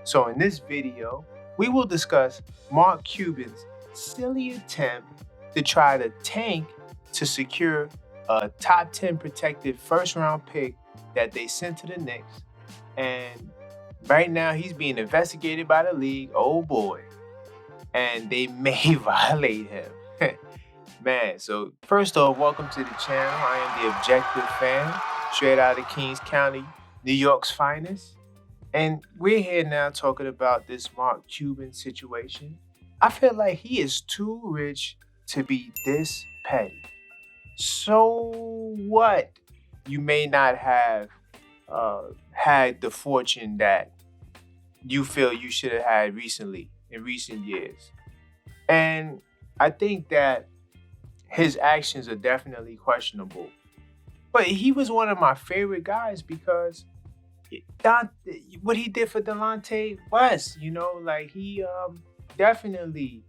So in this video, we will discuss Mark Cuban's silly attempt to try to tank to secure a top 10 protected first round pick that they sent to the Knicks. And right now he's being investigated by the league. Oh boy. And they may violate him. Man, so first off, welcome to the channel. I am the Objective Fan, straight out of Kings County, New York's finest. And we're here now talking about this Mark Cuban situation. I feel like he is too rich to be this petty. So what? You may not have had the fortune that you feel you should have had recently, in recent years. And I think that his actions are definitely questionable. But he was one of my favorite guys because what he did for Delonte West, like he definitely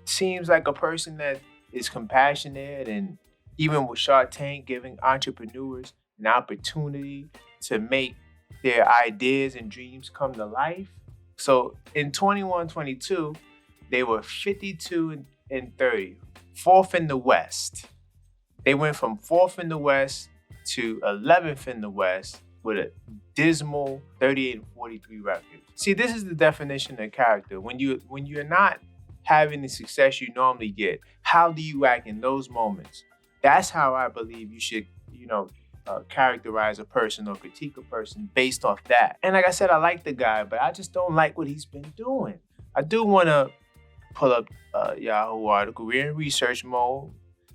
seems like a person that is compassionate, and even with Shark Tank giving entrepreneurs an opportunity to make their ideas and dreams come to life. So in 21-22, they were 52 and 30, fourth in the West. They went from fourth in the West to 11th in the West with a dismal 38 and 43 record. See, this is the definition of character. When you're not having the success you normally get, how do you act in those moments? That's how I believe you should, characterize a person or critique a person based off that. And like I said, I like the guy, but I just don't like what he's been doing. I do want to pull up Yahoo article. We're in research mode.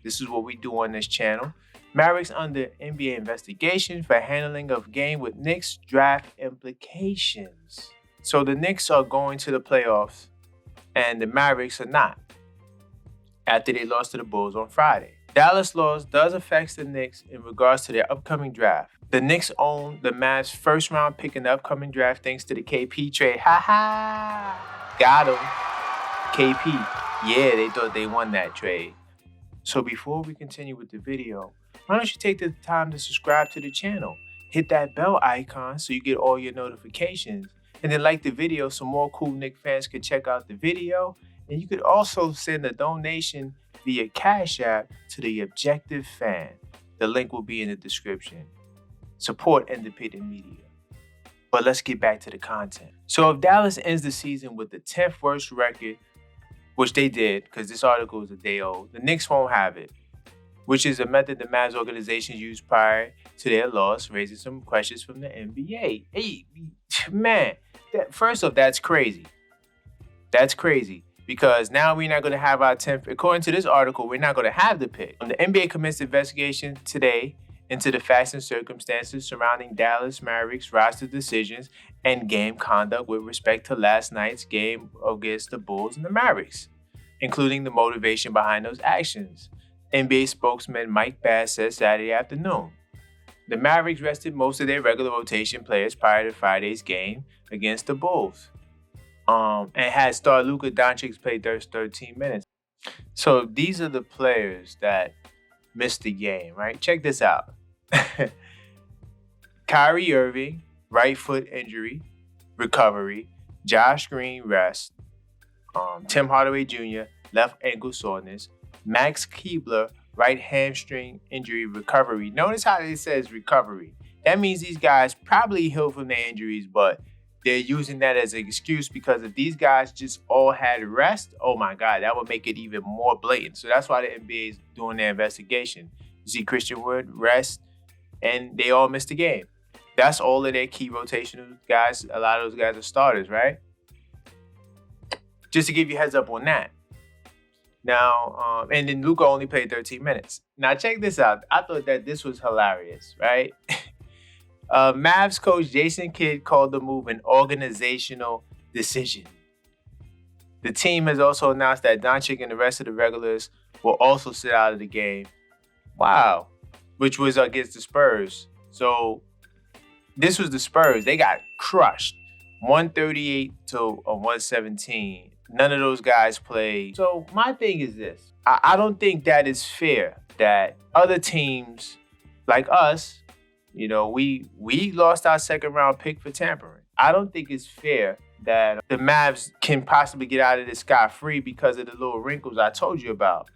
This is what we do on this channel. Mavericks under NBA investigation for handling of game with Knicks draft implications. So the Knicks are going to the playoffs and the Mavericks are not, after they lost to the Bulls on Friday. Dallas loss does affect the Knicks in regards to their upcoming draft. The Knicks own the Mavs' first round pick in the upcoming draft thanks to the KP trade. Ha ha! Got him. KP. Yeah, they thought they won that trade. So before we continue with the video, why don't you take the time to subscribe to the channel? Hit that bell icon so you get all your notifications. And then like the video so more cool Knicks fans can check out the video. And you could also send a donation via Cash App to the Objective Fan. The link will be in the description. Support independent media. But let's get back to the content. So if Dallas ends the season with the 10th worst record, which they did, because this article is a day old, the Knicks won't have it, which is a method the Mavs organization used prior to their loss, raising some questions from the NBA. Hey, man, first off, that's crazy. That's crazy. Because now we're not going to have our 10th. According to this article, we're not going to have the pick. The NBA commenced investigation today into the facts and circumstances surrounding Dallas Mavericks roster decisions and game conduct with respect to last night's game against the Bulls and the Mavericks, including the motivation behind those actions. NBA spokesman Mike Bass said Saturday afternoon. The Mavericks rested most of their regular rotation players prior to Friday's game against the Bulls. And had star Luka Doncic play 13 minutes. So these are the players that missed the game, right? Check this out. Kyrie Irving, right foot injury, recovery. Josh Green, rest. Tim Hardaway Jr., left ankle soreness. Max Keebler, right hamstring injury, recovery. Notice how it says recovery. That means these guys probably healed from their injuries, but they're using that as an excuse because if these guys just all had rest, oh my God, that would make it even more blatant. So that's why the NBA is doing their investigation. You see Christian Wood, rest, and they all missed the game. That's all of their key rotational guys. A lot of those guys are starters, right? Just to give you a heads up on that. Now, and then Luka only played 13 minutes. Now check this out. I thought that this was hilarious, right? Mavs coach Jason Kidd called the move an organizational decision. The team has also announced that Doncic and the rest of the regulars will also sit out of the game. Wow. Which was against the Spurs. So this was the Spurs. They got crushed. 138 to 117. None of those guys played. So my thing is this. I don't think that is fair that other teams like us, we lost our second round pick for tampering. I don't think it's fair that the Mavs can possibly get out of this scot-free because of the little wrinkles I told you about.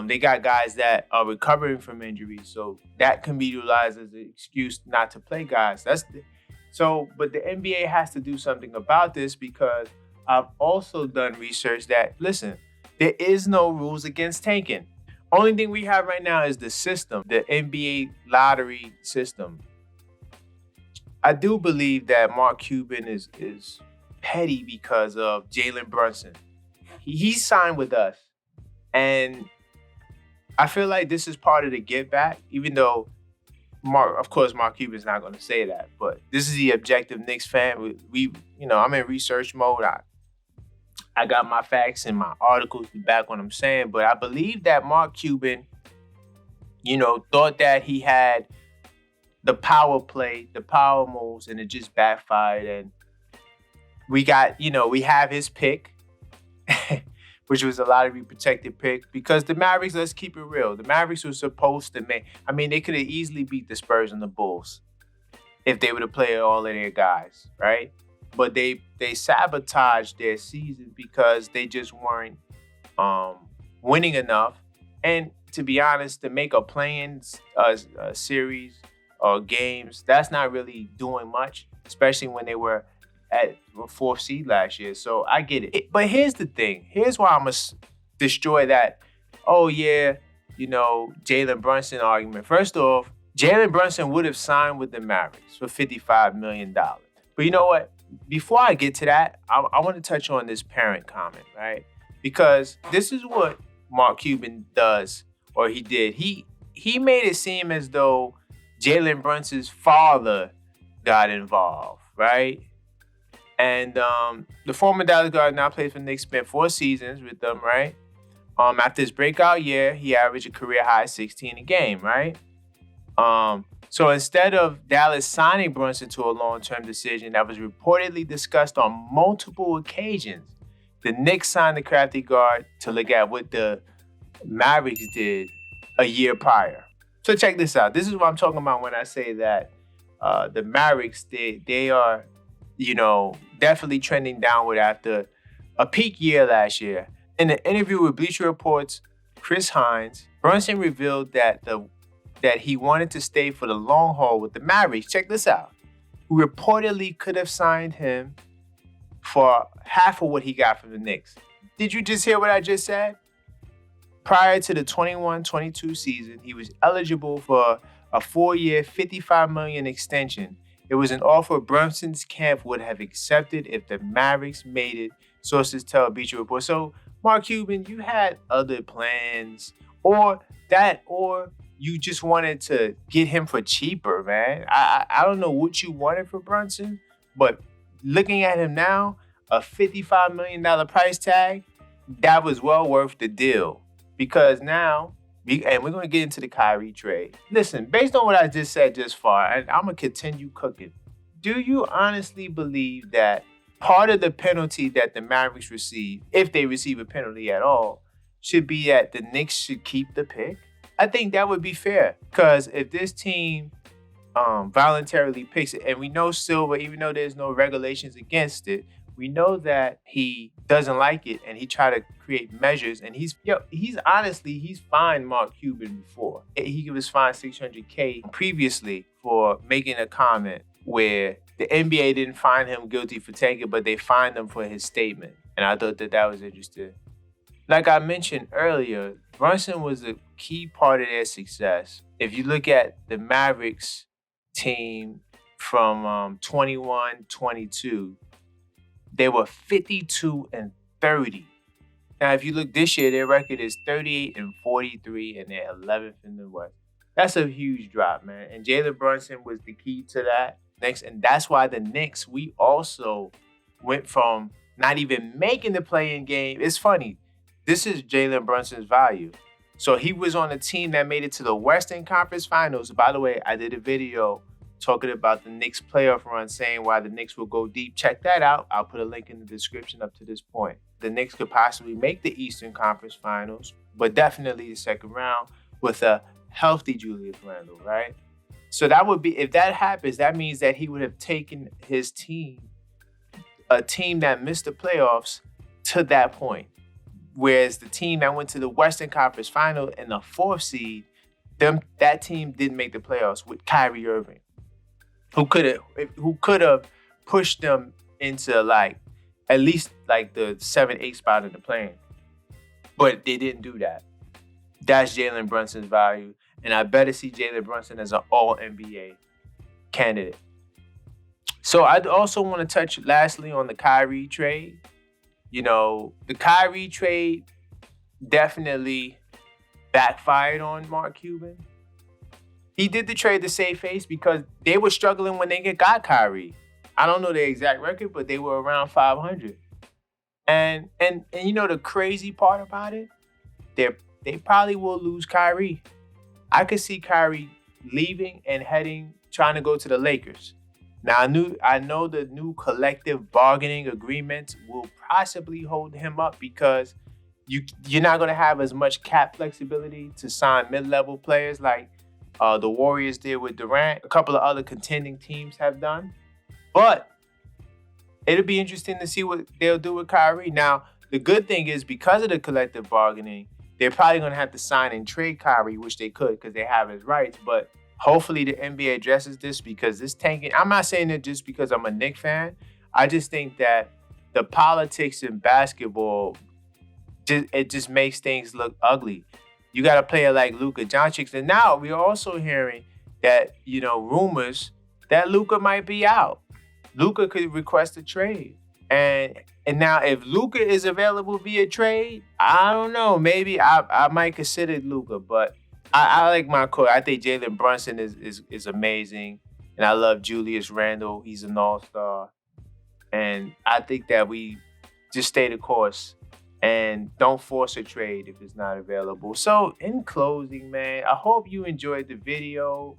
They got guys that are recovering from injuries, so that can be utilized as an excuse not to play guys. But the NBA has to do something about this, because I've also done research that, listen, there is no rules against tanking. Only thing we have right now is the system, the NBA lottery system. I do believe that Mark Cuban is petty because of Jalen Brunson. He signed with us, and I feel like this is part of the get back, even though Mark Cuban's not going to say that, but this is the objective Knicks fan. I'm in research mode. I got my facts and my articles to back what I'm saying, but I believe that Mark Cuban, thought that he had the power play, the power moves, and it just backfired. And we have his pick, which was a lottery protected pick, because the Mavericks, let's keep it real, the Mavericks were supposed to they could have easily beat the Spurs and the Bulls if they would have played all of their guys, right? But they sabotaged their season because they just weren't winning enough. And to be honest, to make a play-in series or games, that's not really doing much, especially when they were at the 4th seed last year. So I get it. But here's the thing. Here's why I'm going to destroy that, Jalen Brunson argument. First off, Jalen Brunson would have signed with the Mavericks for $55 million. But you know what? Before I get to that, I want to touch on this parent comment, right? Because this is what Mark Cuban does, or he did. He made it seem as though Jalen Brunson's father got involved, right? And the former Dallas guard now plays for the Knicks, spent 4 seasons with them, right? After his breakout year, he averaged a career high 16 a game, right? So instead of Dallas signing Brunson to a long-term decision that was reportedly discussed on multiple occasions, the Knicks signed the crafty guard to look at what the Mavericks did a year prior. So check this out. This is what I'm talking about when I say that the Mavericks, they are, definitely trending downward after a peak year last year. In an interview with Bleacher Report's Chris Hines, Brunson revealed that he wanted to stay for the long haul with the Mavericks. Check this out. Who reportedly could have signed him for half of what he got from the Knicks. Did you just hear what I just said? Prior to the 21-22 season, he was eligible for a 4-year, $55 million extension. It was an offer Brunson's camp would have accepted if the Mavericks made it, sources tell Bleacher Report. So, Mark Cuban, you had other plans, or you just wanted to get him for cheaper, man. I don't know what you wanted for Brunson, but looking at him now, a $55 million price tag, that was well worth the deal. Because now, and we're going to get into the Kyrie trade. Listen, based on what I just said just far, and I'm going to continue cooking, do you honestly believe that part of the penalty that the Mavericks receive, if they receive a penalty at all, should be that the Knicks should keep the pick? I think that would be fair, because if this team voluntarily picks it, and we know Silver, even though there's no regulations against it, we know that he doesn't like it, and he tried to create measures, and he's fined Mark Cuban before. He was fined $600K previously for making a comment where the NBA didn't find him guilty for tanking, but they fined him for his statement, and I thought that was interesting. Like I mentioned earlier, Brunson was a key part of their success. If you look at the Mavericks team from 21-22, they were 52-30. Now, if you look this year, their record is 38-43, and they're 11th in the West. That's a huge drop, man. And Jalen Brunson was the key to that. And that's why the Knicks, we also went from not even making the play-in game. It's funny. This is Jalen Brunson's value. So he was on a team that made it to the Western Conference Finals. By the way, I did a video talking about the Knicks playoff run, saying why the Knicks will go deep. Check that out. I'll put a link in the description up to this point. The Knicks could possibly make the Eastern Conference Finals, but definitely the second round with a healthy Julius Randle, right? So that would be, if that happens, that means that he would have taken his team, a team that missed the playoffs, to that point. Whereas the team that went to the Western Conference Final and the 4th seed, that team didn't make the playoffs with Kyrie Irving, who could have pushed them into like at least like the 7-8 spot in the play-in. But they didn't do that. That's Jalen Brunson's value. And I better see Jalen Brunson as an all-NBA candidate. So I also want to touch lastly on the Kyrie trade. You know, the Kyrie trade definitely backfired on Mark Cuban. He did the trade to save face because they were struggling when they got Kyrie. I don't know the exact record, but they were around 500. And you know the crazy part about it? They probably will lose Kyrie. I could see Kyrie leaving and trying to go to the Lakers. Now, I know the new collective bargaining agreement will possibly hold him up because you're not going to have as much cap flexibility to sign mid-level players like the Warriors did with Durant. A couple of other contending teams have done. But it'll be interesting to see what they'll do with Kyrie. Now, the good thing is because of the collective bargaining, they're probably going to have to sign and trade Kyrie, which they could because they have his rights. But hopefully the NBA addresses this because this tanking, I'm not saying it just because I'm a Knicks fan. I just think that the politics in basketball, it just makes things look ugly. You got a player like Luka Doncic. And now we're also hearing that, you know, rumors that Luka might be out. Luka could request a trade. And now if Luka is available via trade, I don't know. Maybe I might consider Luka, but I like my core. I think Jalen Brunson is amazing. And I love Julius Randle. He's an all-star. And I think that we just stay the course and don't force a trade if it's not available. So in closing, man, I hope you enjoyed the video.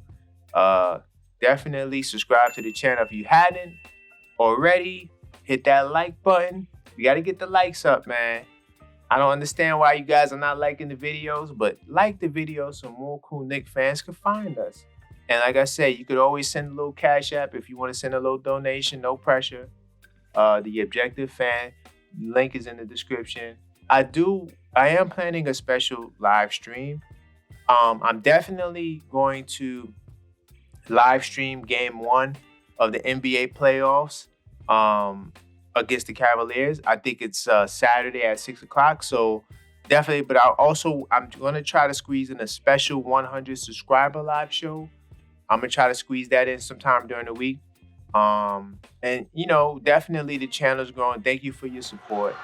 Definitely subscribe to the channel if you hadn't already. Hit that like button. You got to get the likes up, man. I don't understand why you guys are not liking the videos, but like the video so more cool Knicks fans can find us. And like I said, you could always send a little Cash App if you want to send a little donation, no pressure. The Objective Fan link is in the description. I am planning a special live stream. I'm definitely going to live stream game 1 of the NBA playoffs against the Cavaliers. I think it's Saturday at 6 o'clock. So definitely, but I'm going to try to squeeze in a special 100 subscriber live show. I'm going to try to squeeze that in sometime during the week. And you know, definitely the channel's growing. Thank you for your support.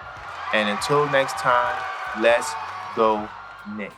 And until next time, let's go Knicks.